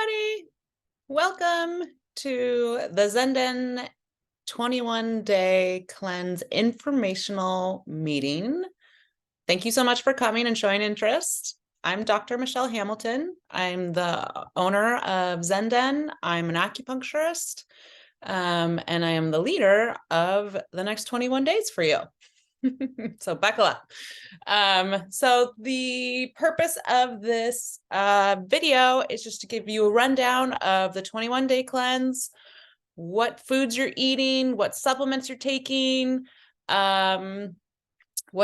everybody. Welcome to the Zenden 21-day cleanse informational meeting. Thank you so much for coming and showing interest. I'm Dr. Michelle Hamilton. I'm the owner of Zenden. I'm an acupuncturist, and I am the leader of the next 21 days for you. So buckle up. So the purpose of this video is just to give you a rundown of the 21-day cleanse, what foods you're eating, what supplements you're taking, what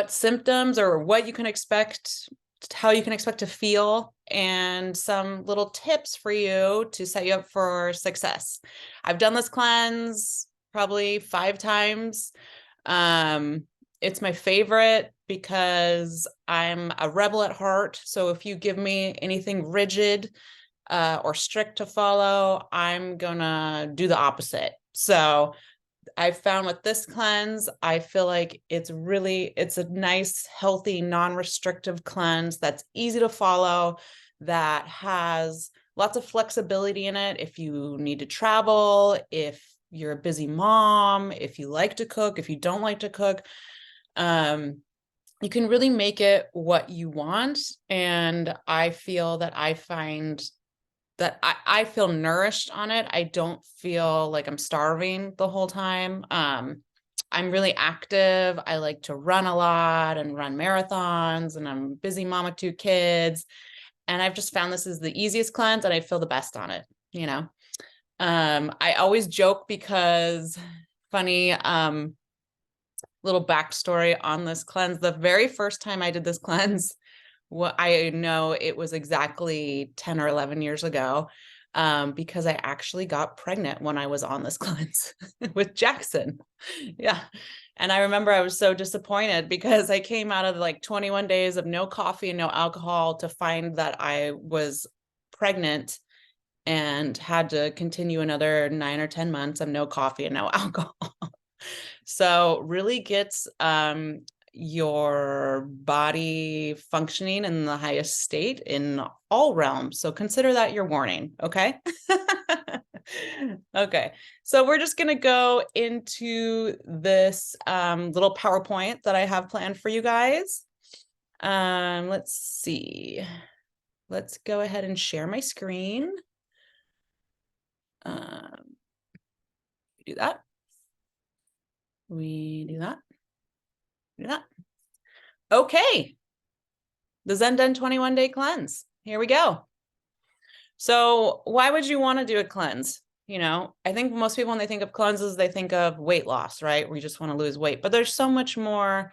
symptoms or what you can expect, how you can expect to feel, and some little tips for you to set you up for success. I've done this cleanse probably 5 times. It's my favorite because I'm a rebel at heart. So if you give me anything rigid or strict to follow, I'm gonna do the opposite. So I found with this cleanse, I feel like it's a nice, healthy, non-restrictive cleanse that's easy to follow, that has lots of flexibility in it. If you need to travel, if you're a busy mom, if you like to cook, if you don't like to cook, you can really make it what you want. And I feel that I feel nourished on it. I don't feel like I'm starving the whole time. I'm really active. I like to run a lot and run marathons, and I'm a busy mom of 2 kids. And I've just found this is the easiest cleanse and I feel the best on it, you know? I always joke because funny, little backstory on this cleanse. The very first time I did this cleanse, I know it was exactly 10 or 11 years ago, because I actually got pregnant when I was on this cleanse with Jackson. Yeah. And I remember I was so disappointed because I came out of like 21 days of no coffee and no alcohol to find that I was pregnant and had to continue another 9 or 10 months of no coffee and no alcohol. So really gets your body functioning in the highest state in all realms. So consider that your warning, okay? Okay, so we're just gonna go into this little PowerPoint that I have planned for you guys. Let's see. Let's go ahead and share my screen. Do that. We do that. Do that. Okay. The Zenden 21-day cleanse. Here we go. So why would you want to do a cleanse? You know, I think most people, when they think of cleanses, they think of weight loss, right? We just want to lose weight, but there's so much more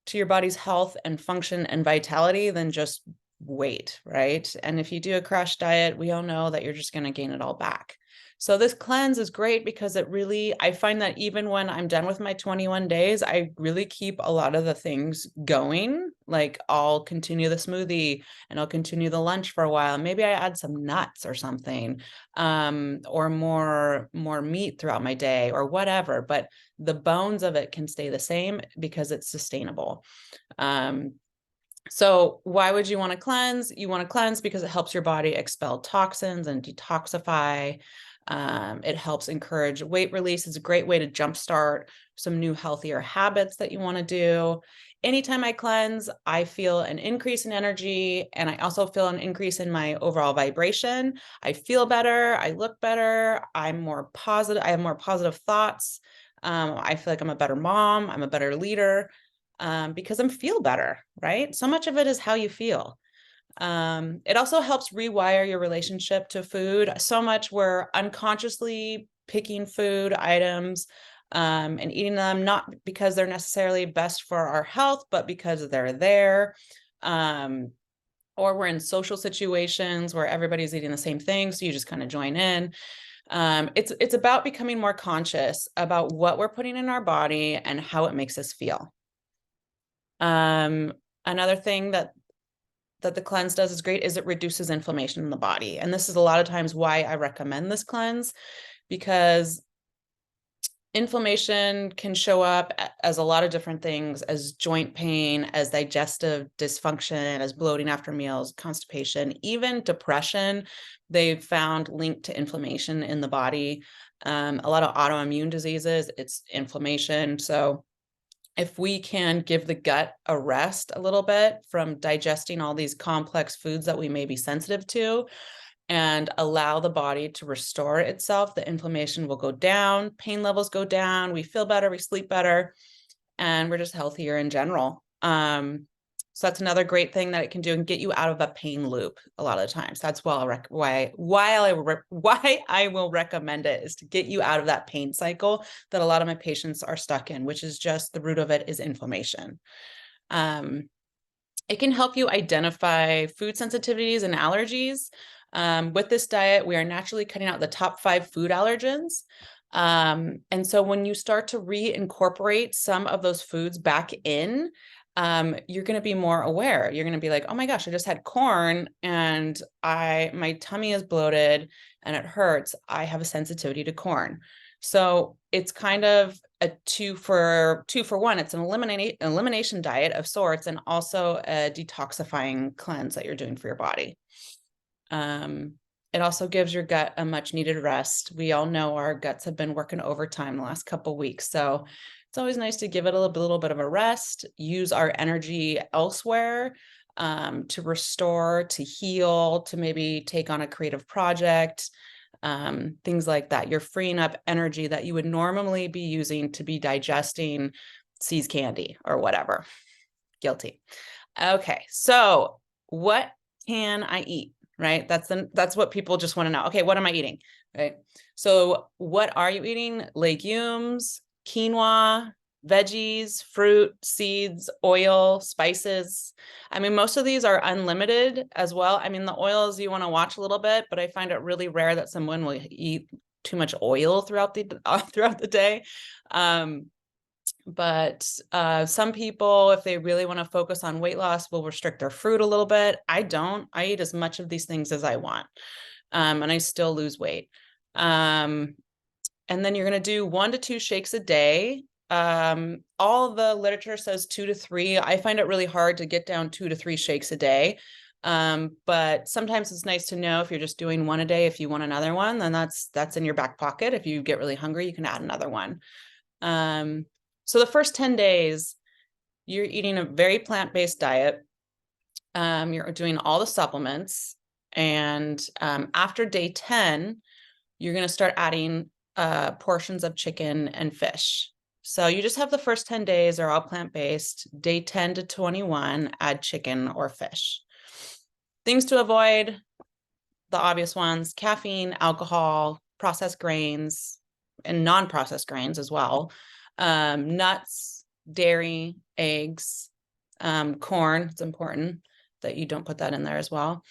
to your body's health and function and vitality than just weight, right? And if you do a crash diet, we all know that you're just going to gain it all back. So this cleanse is great because I find that even when I'm done with my 21 days, I really keep a lot of the things going. Like I'll continue the smoothie and I'll continue the lunch for a while. Maybe I add some nuts or something, or more meat throughout my day or whatever, but the bones of it can stay the same because it's sustainable. So why would you want to cleanse? You want to cleanse because it helps your body expel toxins and detoxify. It helps encourage weight release. It's a great way to jumpstart some new healthier habits that you want to do. Anytime I cleanse, I feel an increase in energy, and I also feel an increase in my overall vibration. I feel better. I look better. I'm more positive. I have more positive thoughts. I feel like I'm a better mom. I'm a better leader, because I feel better, right? So much of it is how you feel. It also helps rewire your relationship to food. So much we're unconsciously picking food items and eating them, not because they're necessarily best for our health, but because they're there. Or we're in social situations where everybody's eating the same thing, so you just kind of join in. It's about becoming more conscious about what we're putting in our body and how it makes us feel. Another thing that the cleanse does is great is it reduces inflammation in the body. And this is a lot of times why I recommend this cleanse, because Inflammation can show up as a lot of different things, as joint pain, as digestive dysfunction, as bloating after meals, constipation, even depression. They've found linked to inflammation in the body. A lot of autoimmune diseases, it's inflammation. So if we can give the gut a rest a little bit from digesting all these complex foods that we may be sensitive to, and allow the body to restore itself, the inflammation will go down, pain levels go down, we feel better, we sleep better, and we're just healthier in general. So that's another great thing that it can do, and get you out of a pain loop a lot of the times. That's why I will recommend it, is to get you out of that pain cycle that a lot of my patients are stuck in, which is just the root of it is inflammation. It can help you identify food sensitivities and allergies. With this diet, we are naturally cutting out the top 5 food allergens. And so when you start to reincorporate some of those foods back in, you're going to be more aware. You're going to be like, oh my gosh, I just had corn and my tummy is bloated and it hurts. I have a sensitivity to corn. So it's kind of a two for one. It's an elimination diet of sorts, and also a detoxifying cleanse that you're doing for your body. It also gives your gut a much needed rest. We all know our guts have been working overtime the last couple of weeks. So it's always nice to give it a little bit of a rest, use our energy elsewhere, to restore, to heal, to maybe take on a creative project, things like that. You're freeing up energy that you would normally be using to be digesting See's candy or whatever. Guilty. Okay. So what can I eat? Right? That's what people just want to know. Okay, what am I eating? Right. So what are you eating? Legumes, quinoa, veggies, fruit, seeds, oil, spices. I mean, most of these are unlimited as well. I mean, the oils you want to watch a little bit, but I find it really rare that someone will eat too much oil throughout the day. But some people, if they really want to focus on weight loss, will restrict their fruit a little bit. I don't. I eat as much of these things as I want, and I still lose weight. And then you're going to do 1 to 2 shakes a day. All the literature says 2 to 3. I find it really hard to get down 2 to 3 shakes a day. But sometimes it's nice to know if you're just doing 1 a day. If you want another one, then that's in your back pocket. If you get really hungry, you can add another one. So the first 10 days, you're eating a very plant-based diet. You're doing all the supplements. And after day 10, you're going to start adding portions of chicken and fish. So you just have the first 10 days are all plant-based. Day 10 to 21, add chicken or fish. Things to avoid, the obvious ones: caffeine, alcohol, processed grains, and non-processed grains as well. Nuts, dairy, eggs, corn. It's important that you don't put that in there as well.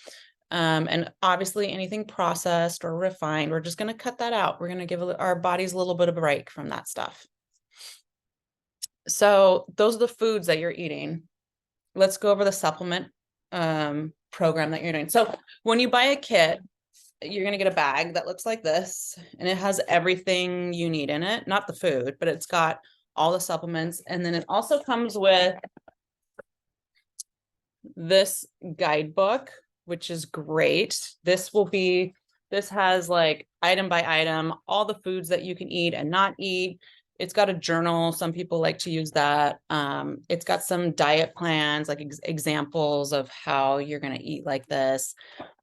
And obviously anything processed or refined, we're just going to cut that out. We're going to give our bodies a little bit of a break from that stuff. So those are the foods that you're eating. Let's go over the supplement program that you're doing. So when you buy a kit, you're going to get a bag that looks like this, and it has everything you need in it, not the food, but it's got all the supplements. And then it also comes with this guidebook, which is great. This has like item by item, all the foods that you can eat and not eat. It's got a journal. Some people like to use that. It's got some diet plans, like examples of how you're going to eat like this.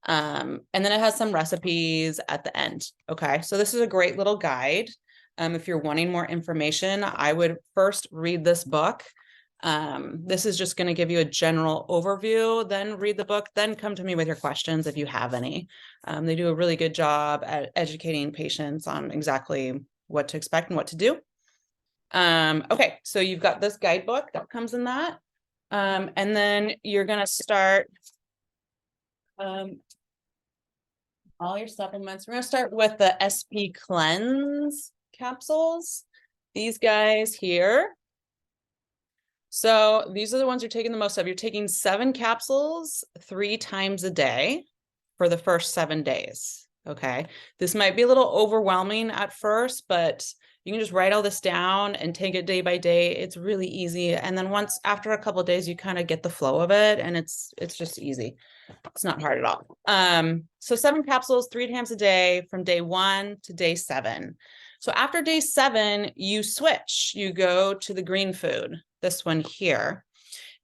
And then it has some recipes at the end. Okay. So this is a great little guide. If you're wanting more information, I would first read this book. This is just going to give you a general overview, then read the book, then come to me with your questions if you have any. They do a really good job at educating patients on exactly what to expect and what to do. Okay, so you've got this guidebook that comes in that. And then you're going to start all your supplements. We're going to start with the SP Cleanse capsules. These guys here. So these are the ones you're taking the most of. You're taking 7 capsules 3 times a day for the first 7 days. Okay. This might be a little overwhelming at first, but You can just write all this down and take it day by day. It's really easy. And then after a couple of days, you kind of get the flow of it, and it's just easy. It's not hard at all. So 7 capsules, 3 times a day from day 1 to day 7. So after day 7, you switch. You go to the green food, this one here,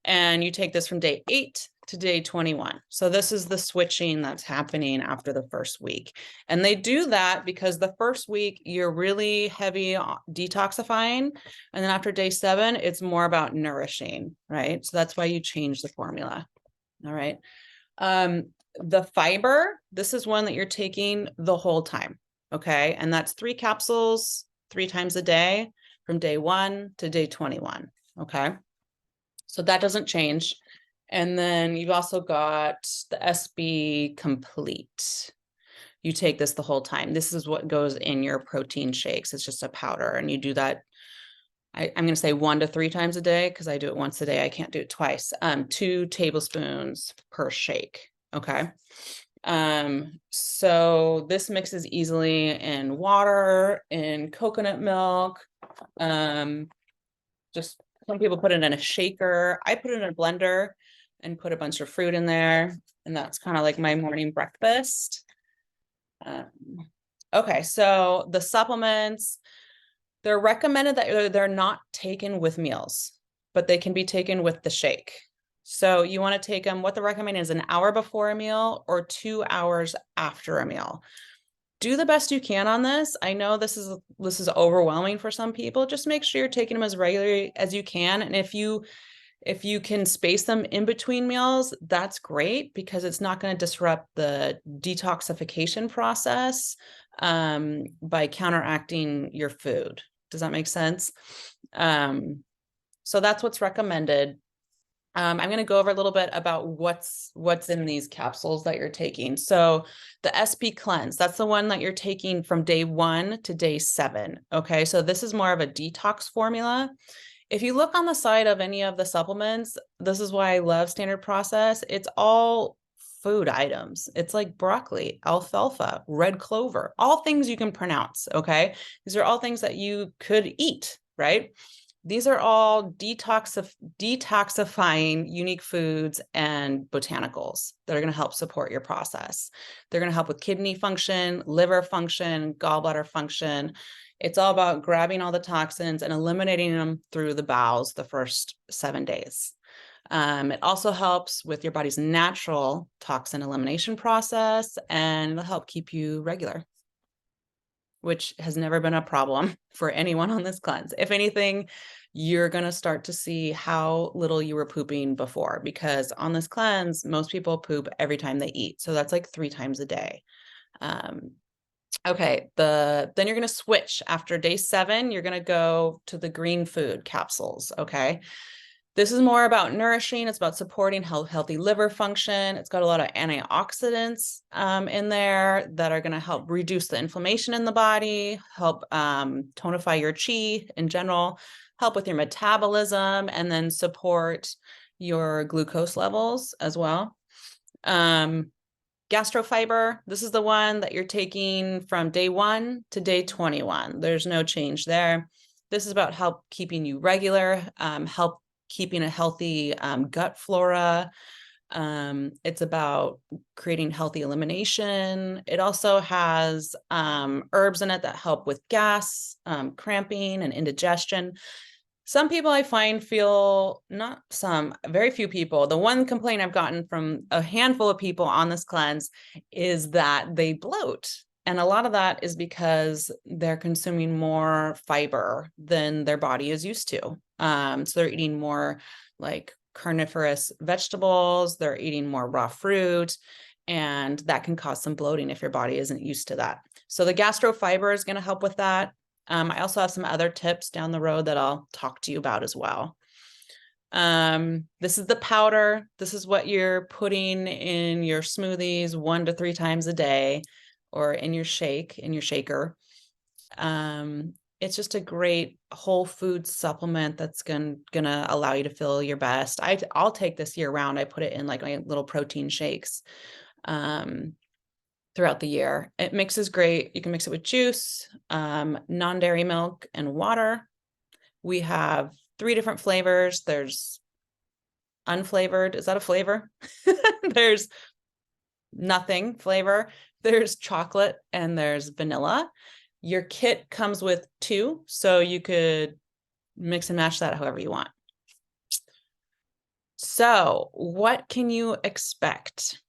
and you take this from day 8 to day 21. So this is the switching that's happening after the first week. And they do that because the first week you're really heavy detoxifying. And then after day 7, it's more about nourishing, right? So that's why you change the formula. All right. The fiber, this is one that you're taking the whole time. Okay. And that's 3 capsules, 3 times a day from day 1 to day 21. Okay. So that doesn't change. And then you've also got the SB Complete. You take this the whole time. This is what goes in your protein shakes. It's just a powder, and you do that. I'm going to say 1 to 3 times a day because I do it once a day. I can't do it twice. 2 tablespoons per shake. Okay. So this mixes easily in water, in coconut milk. Just some people put it in a shaker. I put it in a blender and put a bunch of fruit in there. And that's kind of like my morning breakfast. Okay, so the supplements, they're recommended that they're not taken with meals, but they can be taken with the shake. So you want to take them, what the recommend is an hour before a meal or 2 hours after a meal. Do the best you can on this. I know this is overwhelming for some people. Just make sure you're taking them as regularly as you can. And if you can space them in between meals, that's great because it's not going to disrupt the detoxification process by counteracting your food. Does that make sense? So that's what's recommended. I'm going to go over a little bit about what's in these capsules that you're taking. So the SP Cleanse, that's the one that you're taking from day 1 to day 7. Okay, so this is more of a detox formula. If you look on the side of any of the supplements, this is why I love Standard Process. It's all food items. It's like broccoli, alfalfa, red clover, all things you can pronounce. Okay, these are all things that you could eat, right? These are all detoxifying unique foods and botanicals that are going to help support your process. They're going to help with kidney function, liver function, gallbladder function. It's all about grabbing all the toxins and eliminating them through the bowels the first 7 days. It also helps with your body's natural toxin elimination process, and it'll help keep you regular, which has never been a problem for anyone on this cleanse. If anything, you're going to start to see how little you were pooping before, because on this cleanse, most people poop every time they eat. So that's like 3 times a day. Okay, then you're going to switch after day 7. You're going to go to the green food capsules. Okay. This is more about nourishing. It's about supporting healthy liver function. It's got a lot of antioxidants in there that are going to help reduce the inflammation in the body, help tonify your chi in general, help with your metabolism, and then support your glucose levels as well. Gastrofiber, this is the one that you're taking from day 1 to day 21. There's no change there. This is about help keeping you regular, help keeping a healthy gut flora. It's about creating healthy elimination. It also has herbs in it that help with gas, cramping, and indigestion. Some people I find very few people. The one complaint I've gotten from a handful of people on this cleanse is that they bloat. And a lot of that is because they're consuming more fiber than their body is used to. So they're eating more like carnivorous vegetables, they're eating more raw fruit, and that can cause some bloating if your body isn't used to that. So the gastrofiber is going to help with that. I also have some other tips down the road that I'll talk to you about as well. This is the powder. This is what you're putting in your smoothies 1 to 3 times a day, or in your shaker. It's just a great whole food supplement that's gonna allow you to feel your best. I'll take this year round. I put it in like my little protein shakes. throughout the year. It mixes great. You can mix it with juice, non-dairy milk, and water. We have 3 different flavors. There's unflavored. Is that a flavor? There's nothing flavor. There's chocolate and there's vanilla. Your kit comes with 2, so you could mix and match that however you want. So what can you expect?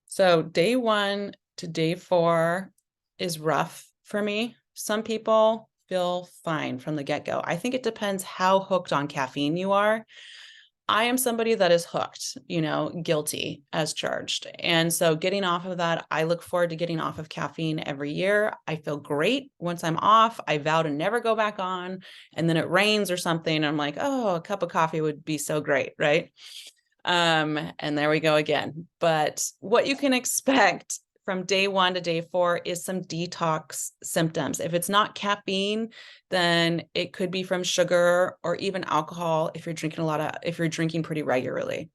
So day 1 to day 4 is rough for me. Some people feel fine from the get-go. I think it depends how hooked on caffeine you are. I am somebody that is hooked, guilty as charged. And so getting off of that, I look forward to getting off of caffeine every year. I feel great once I'm off. I vow to never go back on. And then it rains or something. And I'm like, oh, a cup of coffee would be so great, right? And there we go again. But what you can expect from day 1 to day 4 is some detox symptoms. If it's not caffeine, then it could be from sugar or even alcohol if you're drinking pretty regularly.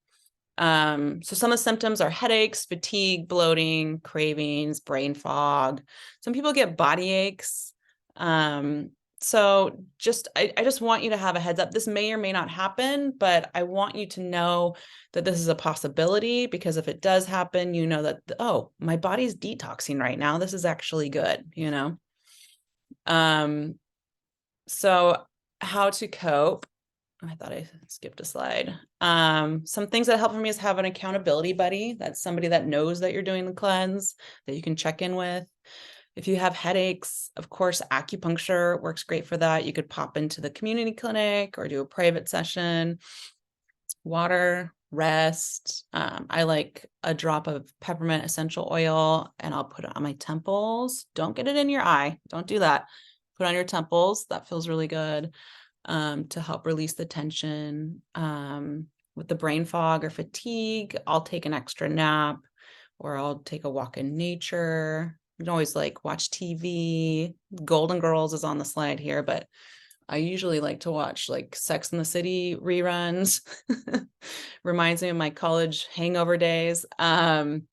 So some of the symptoms are headaches, fatigue, bloating, cravings, brain fog. Some people get body aches. So I just want you to have a heads up. This may or may not happen, but I want you to know that this is a possibility, because if it does happen, you know that, oh, my body's detoxing right now. This is actually good, So how to cope. I thought I skipped a slide. Some things that help for me is have an accountability buddy. That's somebody that knows that you're doing the cleanse, that you can check in with. If you have headaches, of course, acupuncture works great for that. You could pop into the community clinic or do a private session. Water, rest. I like a drop of peppermint essential oil, and I'll put it on my temples. Don't get it in your eye. Don't do that. Put it on your temples. That feels really good, to help release the tension. With the brain fog or fatigue, I'll take an extra nap, or I'll take a walk in nature. You can always watch TV. Golden Girls is on the slide here, but I usually like to watch Sex and the City reruns. Reminds me of my college hangover days. With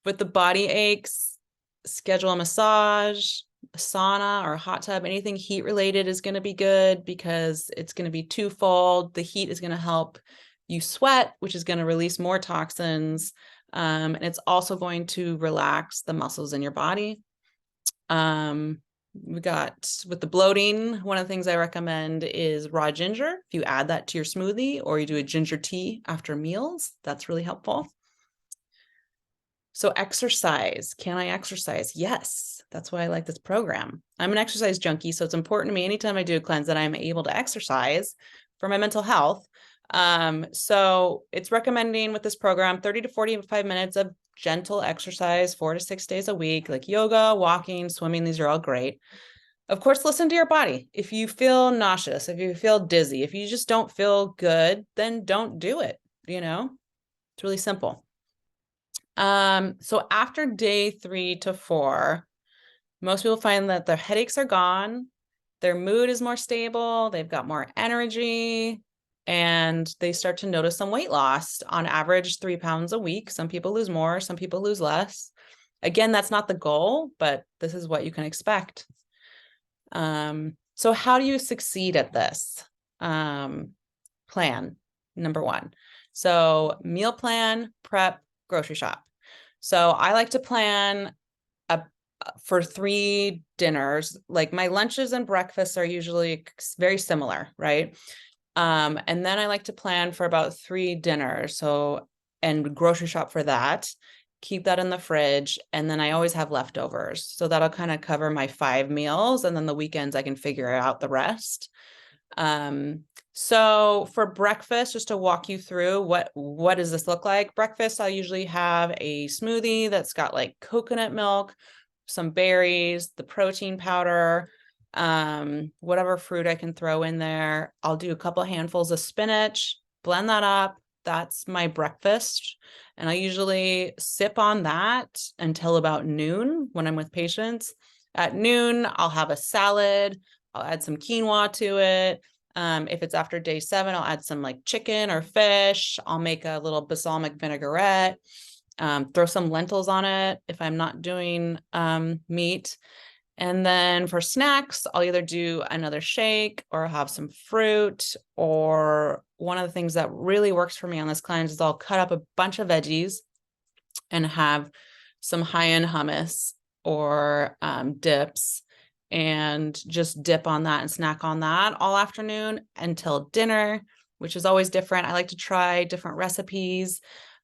the body aches, schedule a massage, a sauna, or a hot tub. Anything heat related is going to be good, because it's going to be twofold. The heat is going to help you sweat, which is going to release more toxins. And it's also going to relax the muscles in your body. We got, with the bloating, one of the things I recommend is raw ginger. If you add that to your smoothie, or you do a ginger tea after meals, that's really helpful. So exercise. Can I exercise? Yes. That's why I like this program. I'm an exercise junkie, so it's important to me anytime I do a cleanse that I'm able to exercise for my mental health. So it's recommending with this program 30 to 45 minutes of gentle exercise 4 to 6 days a week, like yoga, walking, swimming. These are all great. Of course, listen to your body. If you feel nauseous, if you feel dizzy, if you just don't feel good, then don't do it. It's really simple. So after day 3 to 4, most people find that their headaches are gone, their mood is more stable, they've got more energy, and they start to notice some weight loss. On average, 3 pounds a week. Some people lose more, some people lose less. Again, that's not the goal, but this is what you can expect. So how do you succeed at this? Plan, number 1. So meal plan, prep, grocery shop. So I like to plan for 3 dinners. Like my lunches and breakfasts are usually very similar, right? And then I like to plan for about 3 dinners. So, and grocery shop for that, keep that in the fridge. And then I always have leftovers. So that'll kind of cover my 5 meals. And then the weekends I can figure out the rest. So for breakfast, just to walk you through what does this look like? Breakfast, I'll usually have a smoothie that's got coconut milk, some berries, the protein powder, whatever fruit I can throw in there. I'll do a couple of handfuls of spinach, blend that up. That's my breakfast. And I usually sip on that until about noon when I'm with patients. At noon, I'll have a salad. I'll add some quinoa to it. If it's after day 7, I'll add some chicken or fish. I'll make a little balsamic vinaigrette. Throw some lentils on it if I'm not doing meat. And then for snacks, I'll either do another shake or have some fruit. Or one of the things that really works for me on this cleanse is I'll cut up a bunch of veggies and have some high-end hummus or dips, and just dip on that and snack on that all afternoon until dinner, which is always different. I like to try different recipes.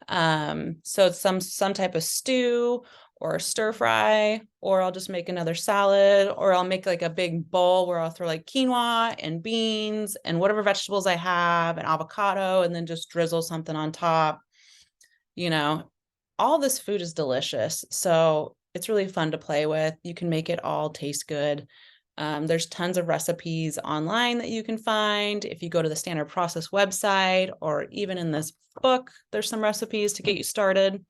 So it's some type of stew or stir fry, or I'll just make another salad, or I'll make like a big bowl where I'll throw like quinoa and beans and whatever vegetables I have and avocado, and then just drizzle something on top. You know, all this food is delicious. So it's really fun to play with. You can make it all taste good. There's tons of recipes online that you can find. If you go to the Standard Process website, or even in this book, there's some recipes to get you started.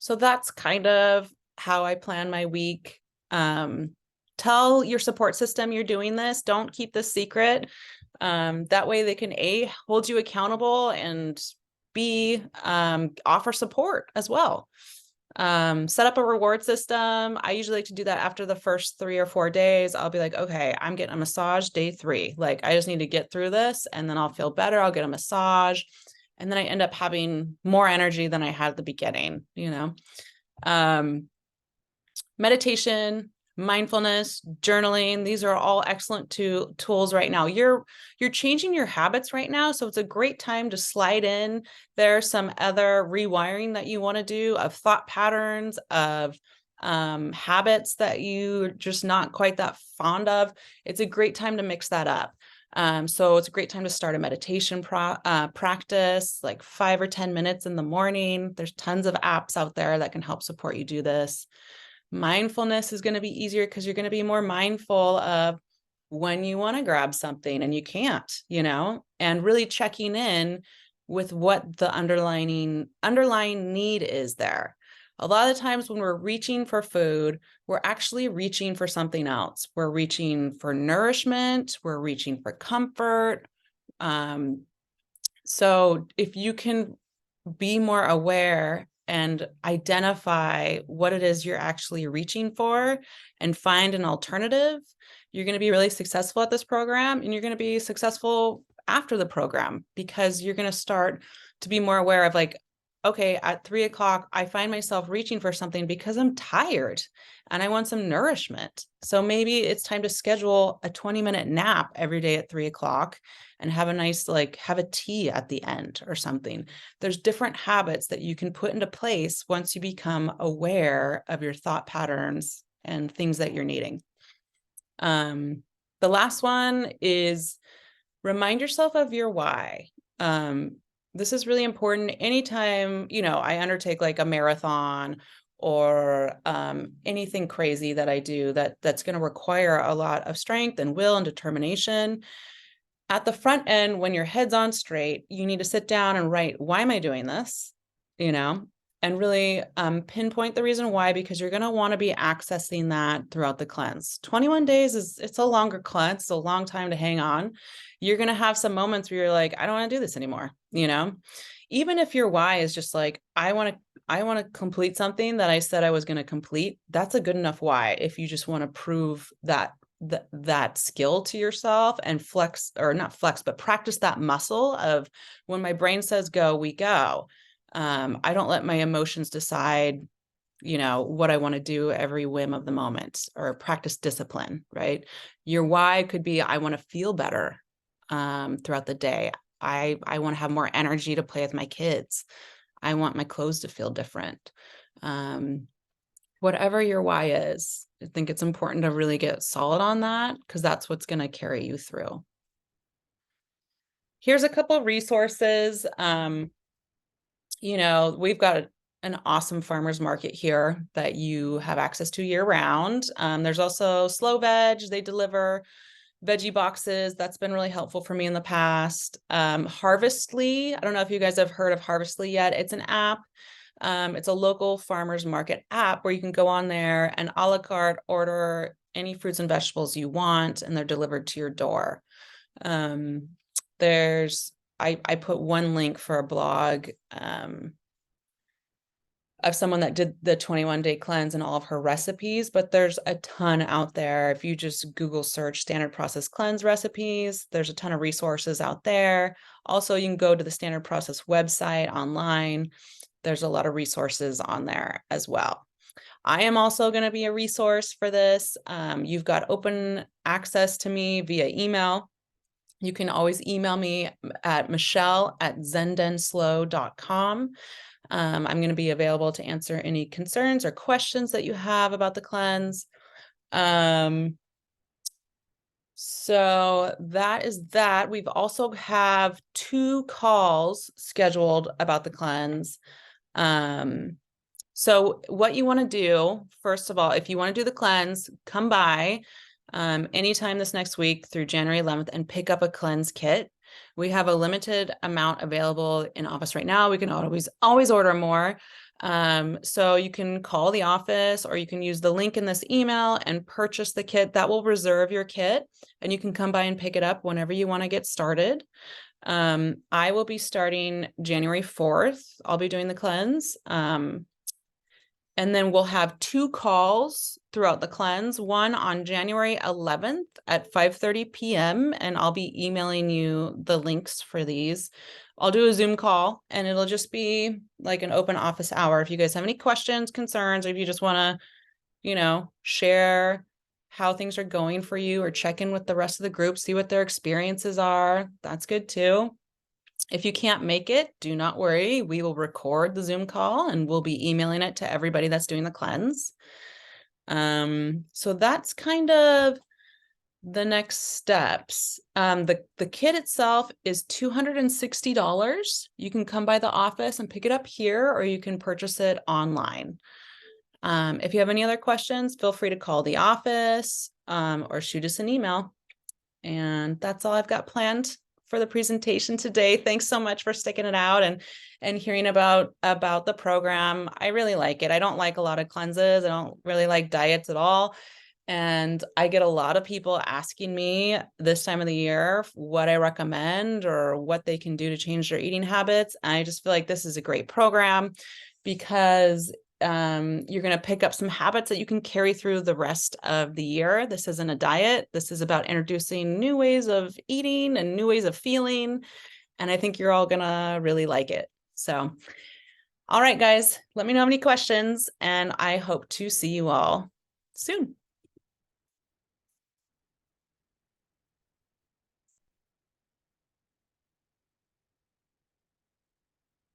So that's kind of how I plan my week. Tell your support system you're doing this. Don't keep this secret. That way they can hold you accountable, and B, offer support as well. Set up a reward system. I usually like to do that after the first 3 or 4 days. I'll be like, okay, I'm getting a massage day 3. Like, I just need to get through this, and then I'll feel better. I'll get a massage. And then I end up having more energy than I had at the beginning, meditation, mindfulness, journaling. These are all excellent tools right now. You're changing your habits right now. So it's a great time to slide in. There's some other rewiring that you want to do, of thought patterns, of habits that you're just not quite that fond of. It's a great time to mix that up. So it's a great time to start a meditation practice, like 5 or 10 minutes in the morning. There's tons of apps out there that can help support you do this. Mindfulness is going to be easier because you're going to be more mindful of when you want to grab something and you can't, and really checking in with what the underlying need is there. A lot of times when we're reaching for food, we're actually reaching for something else. We're reaching for nourishment. We're reaching for comfort. So if you can be more aware and identify what it is you're actually reaching for and find an alternative, you're going to be really successful at this program, and you're going to be successful after the program, because you're going to start to be more aware of, like, okay, at 3 o'clock, I find myself reaching for something because I'm tired and I want some nourishment. So maybe it's time to schedule a 20-minute nap every day at 3 o'clock and have a nice, have a tea at the end or something. There's different habits that you can put into place once you become aware of your thought patterns and things that you're needing. The last one is remind yourself of your why. This is really important. Anytime, I undertake like a marathon or anything crazy that I do that's going to require a lot of strength and will and determination. At the front end, when your head's on straight, you need to sit down and write, why am I doing this? And really pinpoint the reason why, because you're going to want to be accessing that throughout the cleanse. 21 days it's a longer cleanse. It's a long time to hang on. You're going to have some moments where you're like, I don't want to do this anymore. Even if your why is just like, I want to complete something that I said I was going to complete. That's a good enough why. If you just want to prove that skill to yourself and practice that muscle of, when my brain says go, we go. I don't let my emotions decide, what I want to do every whim of the moment, or practice discipline, right? Your why could be, I want to feel better throughout the day. I want to have more energy to play with my kids. I want my clothes to feel different. Whatever your why is, I think it's important to really get solid on that, because that's what's going to carry you through. Here's a couple of resources. We've got an awesome farmers market here that you have access to year round. There's also Slow Veg. They deliver veggie boxes. That's been really helpful for me in the past. Harvestly. I don't know if you guys have heard of Harvestly yet. It's an app. It's a local farmers market app where you can go on there and a la carte order any fruits and vegetables you want, and they're delivered to your door. I put one link for a blog of someone that did the 21-day cleanse and all of her recipes, but there's a ton out there. If you just Google search standard process cleanse recipes, there's a ton of resources out there. Also, you can go to the standard process website online. There's a lot of resources on there as well. I am also going to be a resource for this. You've got open access to me via email. You can always email me at michelle@zendenslow.com. I'm going to be available to answer any concerns or questions that you have about the cleanse. So that is that. We've also have 2 calls scheduled about the cleanse. So what you want to do, first of all, if you want to do the cleanse, come by anytime this next week through January 11th and pick up a cleanse kit. We have a limited amount available in office right now. We can always order more. So you can call the office or you can use the link in this email and purchase the kit. That will reserve your kit and you can come by and pick it up whenever you want to get started. I will be starting January 4th. I'll be doing the cleanse. And then we'll have 2 calls throughout the cleanse, one on January 11th at 5:30 p.m. And I'll be emailing you the links for these. I'll do a Zoom call and it'll just be like an open office hour. If you guys have any questions, concerns, or if you just want to, share how things are going for you or check in with the rest of the group, see what their experiences are, that's good too. If you can't make it, do not worry. We will record the Zoom call and we'll be emailing it to everybody that's doing the cleanse. So that's kind of the next steps. The kit itself is $260. You can come by the office and pick it up here, or you can purchase it online. If you have any other questions, feel free to call the office or shoot us an email. And that's all I've got planned for the presentation today. Thanks so much for sticking it out and hearing about the program. I really like it. I don't like a lot of cleanses. I don't really like diets at all. And I get a lot of people asking me this time of the year what I recommend or what they can do to change their eating habits. And I just feel like this is a great program because you're going to pick up some habits that you can carry through the rest of the year. This isn't a diet. This is about introducing new ways of eating and new ways of feeling. And I think you're all going to really like it. So, all right, guys, let me know any questions, and I hope to see you all soon.